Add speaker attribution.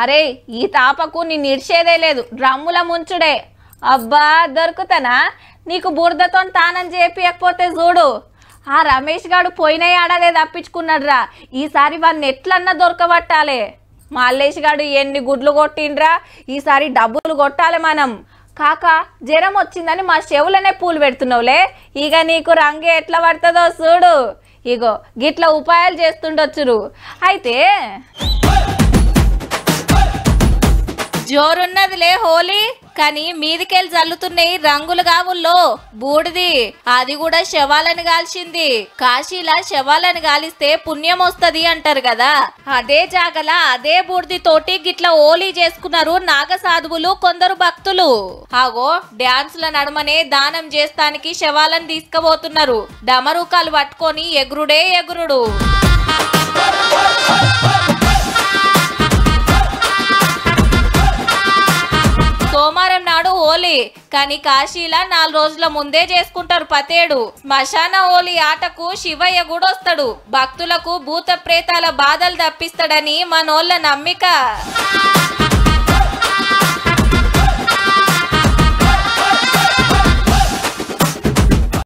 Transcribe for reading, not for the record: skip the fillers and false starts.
Speaker 1: అరే ఈ తాపకు నీ నిడిచేదే లేదు, డ్రమ్ముల ముంచుడే. అబ్బా దొరుకుతానా? నీకు బురదతో తానం చేపియకపోతే చూడు. ఆ రమేష్ గాడు పోయిన ఏడాదే తప్పించుకున్నాడురా, ఈసారి వాడిని ఎట్లన్నా దొరకబట్టాలి. మల్లేష్ గాడు ఎన్ని గుడ్లు కొట్టిండ్రా, ఈసారి డబ్బులు కొట్టాలి మనం. కాక జ్వరం వచ్చిందని మా చెవులనే పూలు పెడుతున్నావులే, ఇక నీకు రంగు ఎట్లా పడుతుందో చూడు. ఇగో గిట్ల ఉపాయాలు చేస్తుండొచ్చురు. అయితే జోరున్నదిలే హోలీ, కానీ మీదికెళ్ళి జల్లుతున్నాయి రంగులు కావుల్లో బూడిది. అది కూడా శవాలను కాల్చింది. కాశీలా శవాలను కాలిస్తే పుణ్యం వస్తది అంటారు కదా, అదే జాగల అదే బూడిది తోటి గిట్ల హోలీ చేసుకున్నారు నాగ సాధువులు కొందరు భక్తులు. ఆగో డాన్సుల నడుమనే దానం చేస్తానికి శవాలను తీసుకుపోతున్నారు. డమరుకాలు పట్టుకొని ఎగురుడే ఎగురుడు. సోమవారం నాడు హోలీ, కానీ కాశీలా 4 రోజుల ముందే చేసుకుంటారు పతేడు. శ్మశాన హోలీ ఆటకు శివయ్య కూడా వస్తాడు. భక్తులకు భూత ప్రేతాల బాధలు తప్పిస్తాడని మనోళ్ళ నమ్మిక.